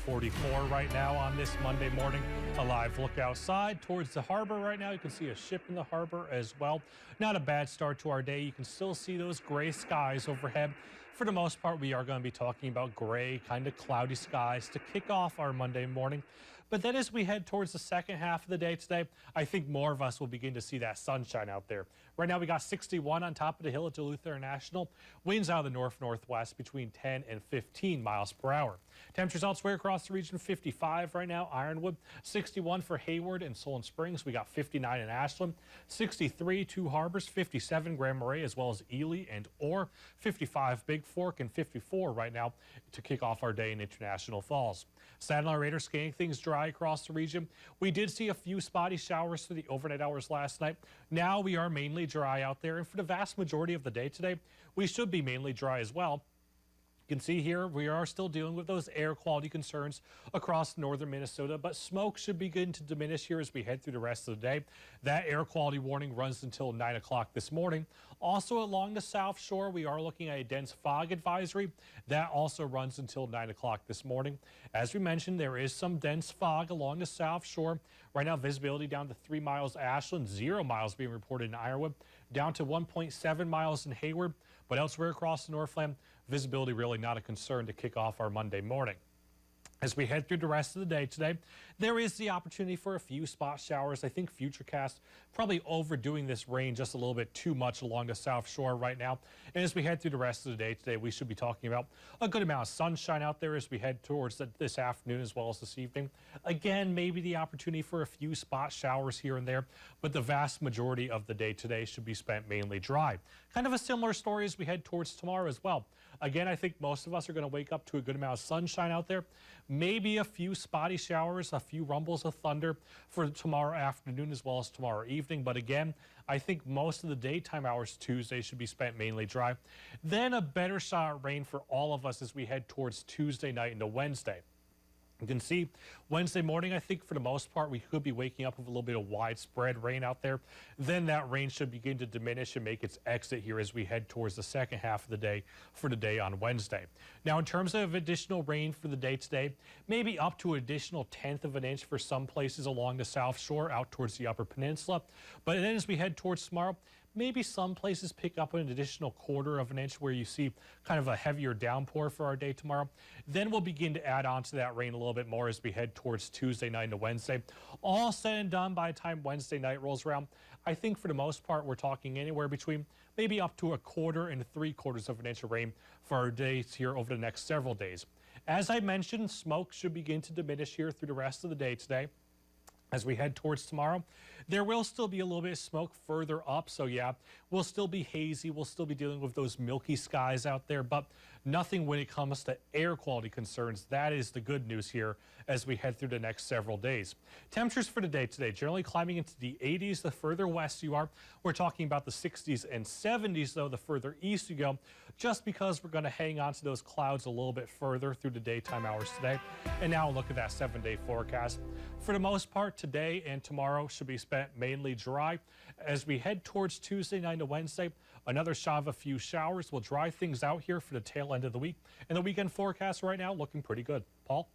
44 right now on this Monday morning. A live look outside towards the harbor right now. You can see a ship in the harbor as well. Not a bad start to our day. You can still see those gray skies overhead. For the most part, we are going to be talking about gray, kind of cloudy skies to kick off our Monday morning. But then as we head towards the second half of the day today, I think more of us will begin to see that sunshine out there. Right now we got 61 on top of the hill at Duluth International. Winds out of the north-northwest between 10 and 15 miles per hour. Temperatures elsewhere across the region, 55 right now, Ironwood, 61 for Hayward and Solon Springs. We got 59 in Ashland, 63 Two Harbors, 57 Grand Marais, as well as Ely and Orr, 55 Big Fork, and 54 right now to kick off our day in International Falls. Satellite radar scanning things dry across the region. We did see a few spotty showers through the overnight hours last night. Now we are mainly dry out there, and for the vast majority of the day today, we should be mainly dry as well. You can see here we are still dealing with those air quality concerns across northern Minnesota, but smoke should begin to diminish here as we head through the rest of the day. That air quality warning runs until 9 o'clock this morning. Also along the South Shore, we are looking at a dense fog advisory. That also runs until 9 o'clock this morning. As we mentioned, there is some dense fog along the South Shore. Right now, visibility down to 3 miles Ashland, 0 miles being reported in Ironwood, down to 1.7 miles in Hayward, but elsewhere across the Northland, visibility really not a concern to kick off our Monday morning. As we head through the rest of the day today, there is the opportunity for a few spot showers. I think Futurecast probably overdoing this rain just a little bit too much along the South Shore right now. And as we head through the rest of the day today, we should be talking about a good amount of sunshine out there as we head towards this afternoon as well as this evening. Again, maybe the opportunity for a few spot showers here and there, but the vast majority of the day today should be spent mainly dry. Kind of a similar story as we head towards tomorrow as well. Again, I think most of us are going to wake up to a good amount of sunshine out there. Maybe a few spotty showers, a few rumbles of thunder for tomorrow afternoon as well as tomorrow evening. But again, I think most of the daytime hours Tuesday should be spent mainly dry. Then a better shot at rain for all of us as we head towards Tuesday night into Wednesday. You can see Wednesday morning, I think for the most part, we could be waking up with a little bit of widespread rain out there. Then that rain should begin to diminish and make its exit here as we head towards the second half of the day for the day on Wednesday. Now, in terms of additional rain for the day today, maybe up to an additional 1/10 of an inch for some places along the South Shore out towards the Upper Peninsula. But then as we head towards tomorrow, maybe some places pick up an additional 1/4 of an inch where you see kind of a heavier downpour for our day tomorrow. Then we'll begin to add on to that rain a little bit more as we head towards Tuesday night into Wednesday. All said and done by the time Wednesday night rolls around, I think for the most part we're talking anywhere between maybe up to 1/4 and 3/4 of an inch of rain for our days here over the next several days. As I mentioned, smoke should begin to diminish here through the rest of the day today. As we head towards tomorrow, there will still be a little bit of smoke further up. So yeah, we'll still be hazy. We'll still be dealing with those milky skies out there, but nothing when it comes to air quality concerns. That is the good news here as we head through the next several days. Temperatures for the day today, generally climbing into the 80s the further west you are. We're talking about the 60s and 70s though the further east you go, just because we're going to hang on to those clouds a little bit further through the daytime hours today. And now look at that 7-day forecast. For the most part, today and tomorrow should be spent mainly dry. As we head towards Tuesday night to Wednesday, another shot of a few showers will dry things out here for the tail end of the week. And the weekend forecast right now looking pretty good. Paul?